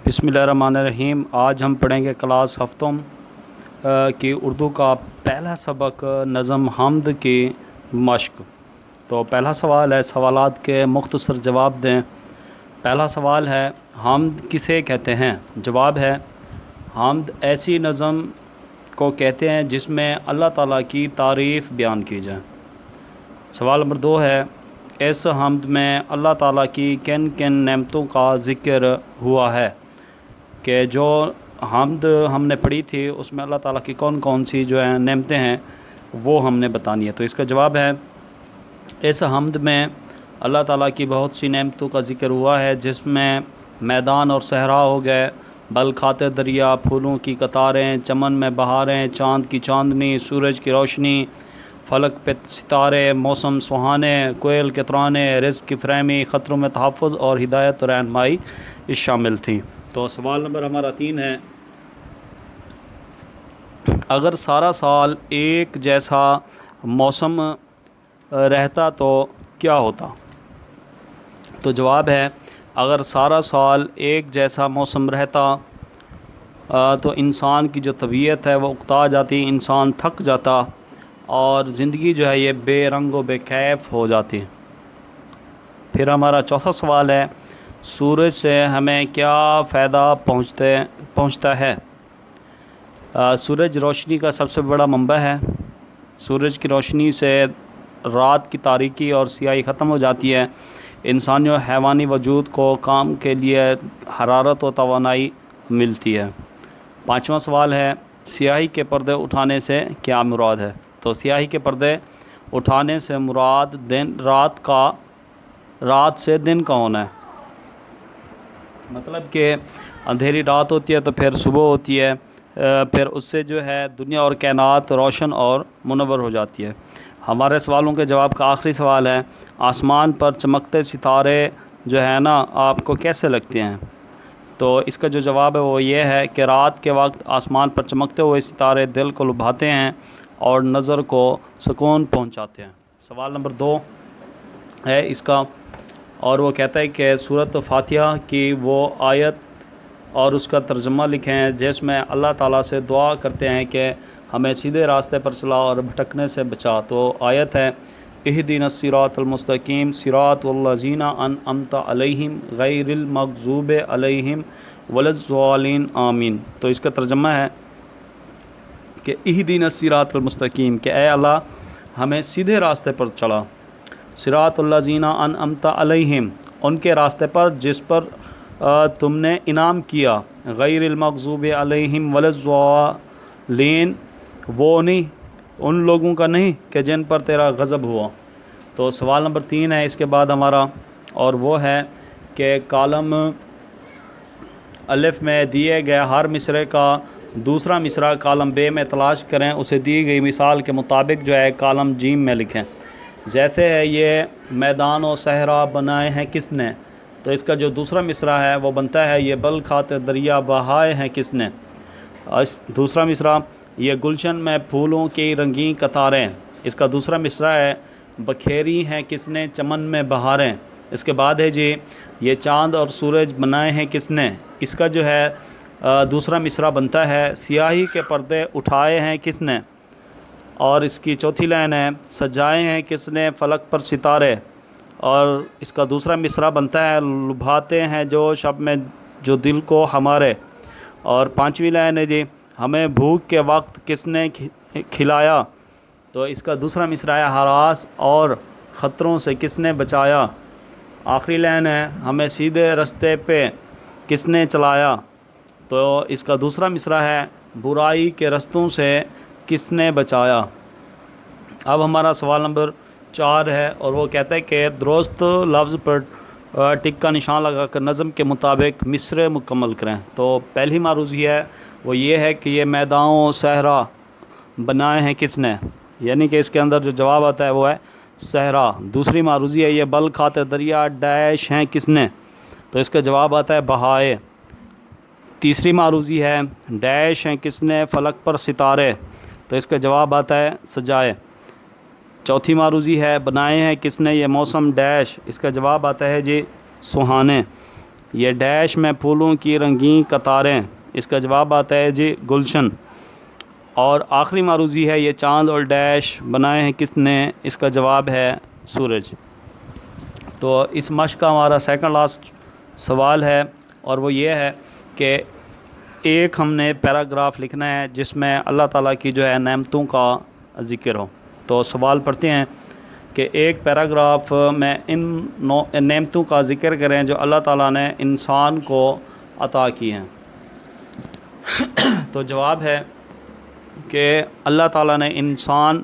बिस्मिल्लाहिर्रहमानिर्रहीम। आज हम पढ़ेंगे क्लास हफ्तों की उर्दू का पहला सबक नज़म हमद की मश्क। तो पहला सवाल है, सवालात के मुख्तसर जवाब दें। पहला सवाल है, हमद किसे कहते हैं? जवाब है, हमद ऐसी नज़म को कहते हैं जिसमें अल्लाह ताला की तारीफ़ बयान की जाए। सवाल नंबर 2 है, इस हमद में अल्लाह ताला की किन किन नेमतों का ज़िक्र हुआ है? कि जो हमद हमने पढ़ी थी उसमें अल्लाह ताला की कौन कौन सी जो है नेमतें हैं वो हमने बतानी है। तो इसका जवाब है, इस हमद में अल्लाह ताला की बहुत सी नेमतों का ज़िक्र हुआ है, जिसमें मैदान और सहरा हो गए, बल खाते दरिया, फूलों की कतारें, चमन में बहारें, चाँद की चांदनी, सूरज की रोशनी, फ़लक पे सितारे, मौसम सुहाने, कोयल के तराने, रिज़्क़ की फ़रहमी, ख़तरों में तहफ़्फ़ुज़ और हिदायत और रहनुमाई इस शामिल थी। तो सवाल नंबर हमारा 3 है, अगर सारा साल एक जैसा मौसम रहता तो क्या होता? तो जवाब है, अगर सारा साल एक जैसा मौसम रहता तो इंसान की जो तबीयत है वो उकता जाती, इंसान थक जाता और ज़िंदगी जो है ये बेरंग व बेकैफ हो जाती। फिर हमारा चौथा सवाल है, सूरज से हमें क्या फ़ायदा पहुँचता है? सूरज रोशनी का सबसे बड़ा मंबा है। सूरज की रोशनी से रात की तारीकी और स्याही ख़त्म हो जाती है। इंसानी और हैवानी वजूद को काम के लिए हरारत और तवानाई मिलती है। पाँचवां सवाल है, स्याही के पर्दे उठाने से क्या मुराद है? तो स्याही के पर्दे उठाने से मुराद रात से दिन का होना है। मतलब कि अंधेरी रात होती है तो फिर सुबह होती है, फिर उससे जो है दुनिया और कायनात रोशन और मुनव्वर हो जाती है। हमारे सवालों के जवाब का आखिरी सवाल है, आसमान पर चमकते सितारे जो है ना आपको कैसे लगते हैं? तो इसका जो जवाब है वो ये है कि रात के वक्त आसमान पर चमकते हुए सितारे दिल को लुभाते हैं और नज़र को सुकून पहुंचाते हैं। सवाल नंबर 2 है इसका, और वो कहता है कि सूरत फातिहा की वो आयत और उसका तर्जुमा लिखें जिसमें अल्लाह ताला से दुआ करते हैं कि हमें सीधे रास्ते पर चला और भटकने से बचा। तो आयत है, इहदिनस सिरातल मुस्तकीम सिरातल्लज़ीना अनअमता अलैहिम गैरिल मग़ज़ूबि अलैहिम वलज़्ज़ालिन आमीन। तो इसका तर्जुमा है कि इहदिनस सिरातल मुस्तकीम, कि ऐ अल्लाह हमें सीधे रास्ते पर चला। सिरातल्लज़ीना अनअमता अलैहिम, उनके रास्ते पर जिस पर तुमने इनाम किया, गैरिल मग़ज़ूबि अलैहिम वलज़्ज़ालिन, वो नहीं, उन लोगों का नहीं कि जिन पर तेरा गज़ब हुआ। तो सवाल नंबर 3 है इसके बाद हमारा, और वो है कि कॉलम अलिफ़ में दिए गए हर मिसरे का दूसरा मिसरा कॉलम बे में तलाश करें, उसे दी गई मिसाल के मुताबिक जो है कॉलम जीम में लिखें। जैसे है, ये मैदान और सहरा बनाए हैं किसने? तो इसका जो दूसरा मिसरा है वो बनता है, ये बल खाते दरिया बहाए हैं किसने? दूसरा मिसरा, ये गुलशन में फूलों की रंगीन कतारें। इसका दूसरा मिसरा है, बखेरी हैं किसने चमन में बहारें। इसके बाद है जी, ये चाँद और सूरज बनाए हैं किसने? इसका जो है दूसरा मिसरा बनता है, स्याही के पर्दे उठाए हैं किसने? और इसकी चौथी लाइन है, सजाए हैं किसने फ़लक पर सितारे। और इसका दूसरा मिसरा बनता है, लुभाते हैं जो शब में जो दिल को हमारे। और पांचवी लाइन है जी, हमें भूख के वक्त किसने खिलाया। तो इसका दूसरा मिसरा है, हरास और ख़तरों से किसने बचाया। आखिरी लाइन है, हमें सीधे रास्ते पे किसने चलाया। तो इसका दूसरा मिसरा है, बुराई के रास्तों से किसने बचाया। अब हमारा सवाल नंबर 4 है, और वो कहता है कि दुरुस्त लफ्ज़ पर टिक का निशान लगाकर नज़म के मुताबिक मिसरे मुकम्मल करें। तो पहली मारूज़ी है वो ये है कि ये मैदान सहरा बनाए हैं किसने, यानी कि इसके अंदर जो जवाब आता है वो है सहरा। दूसरी मारूज़ी है, ये बल खाते दरिया डैश हैं किसने, तो इसका जवाब आता है बहाए। तीसरी मारूज़ी है, डैश हैं किसने फ़लक पर सितारे, तो इसका जवाब आता है सजाए। चौथी मारूज़ी है, बनाए हैं किसने ये मौसम डैश, इसका जवाब आता है जी सुहाने। یہ ڈیش میں پھولوں کی رنگین قطاریں، اس کا جواب آتا ہے جی گلشن۔ اور آخری معروضی ہے یہ چاند اور ڈیش بنائے ہیں کس نے، اس کا جواب ہے سورج۔ تو اس مشق کا ہمارا سیکنڈ لاسٹ سوال ہے، اور وہ یہ ہے کہ ایک ہم نے پیراگراف لکھنا ہے جس میں اللہ تعالیٰ کی جو ہے نعمتوں کا ذکر ہو۔ تو سوال پڑھتے ہیں کہ ایک پیراگراف میں ان نعمتوں کا ذکر کریں جو اللہ تعالیٰ نے انسان کو عطا کی ہیں۔ تو جواب ہے کہ اللہ تعالیٰ نے انسان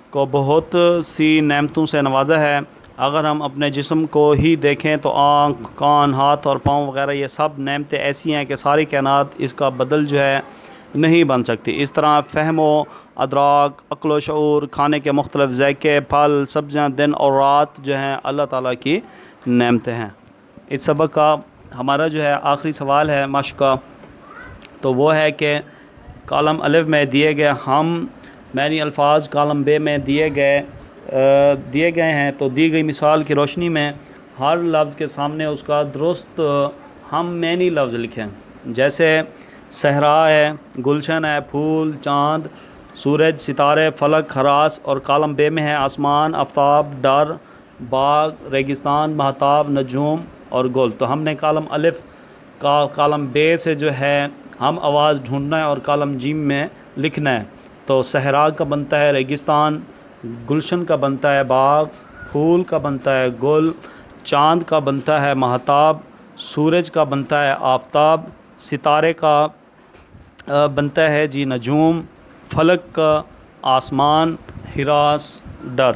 کو بہت سی نعمتوں سے نوازا ہے۔ اگر ہم اپنے جسم کو ہی دیکھیں تو آنکھ، کان، ہاتھ اور پاؤں وغیرہ یہ سب نعمتیں ایسی ہیں کہ ساری کائنات اس کا بدل جو ہے نہیں بن سکتی۔ اس طرح فہم و ادراک، عقل و شعور، کھانے کے مختلف ذائقے، پھل، سبزیاں، دن اور رات جو ہیں اللہ تعالیٰ کی نعمتیں ہیں۔ اس سبق کا ہمارا جو ہے آخری سوال ہے مشق کا، تو وہ ہے کہ کالم الف میں دیے گئے معنی الفاظ کالم بے میں دیے گئے ہیں، تو دی گئی مثال کی روشنی میں ہر لفظ کے سامنے اس کا درست معنی لفظ لکھیں۔ جیسے صحرا ہے، گلشن ہے، پھول، چاند، سورج، ستارے، فلک، ہراس، اور کالم بے میں ہے آسمان، آفتاب، ڈر، باغ، ریگستان، مہتاب، نجوم اور گل۔ تو ہم نے کالم الف کا کالم بے سے جو ہے ہم آواز ڈھونڈنا ہے اور کالم جیم میں لکھنا ہے۔ تو صحرا کا بنتا ہے ریگستان، گلشن کا بنتا ہے باغ، پھول کا بنتا ہے گل، چاند کا بنتا ہے مہتاب، سورج کا بنتا ہے آفتاب، ستارے کا بنتا ہے جی نجوم، فلک کا آسمان، ہراس، ڈر۔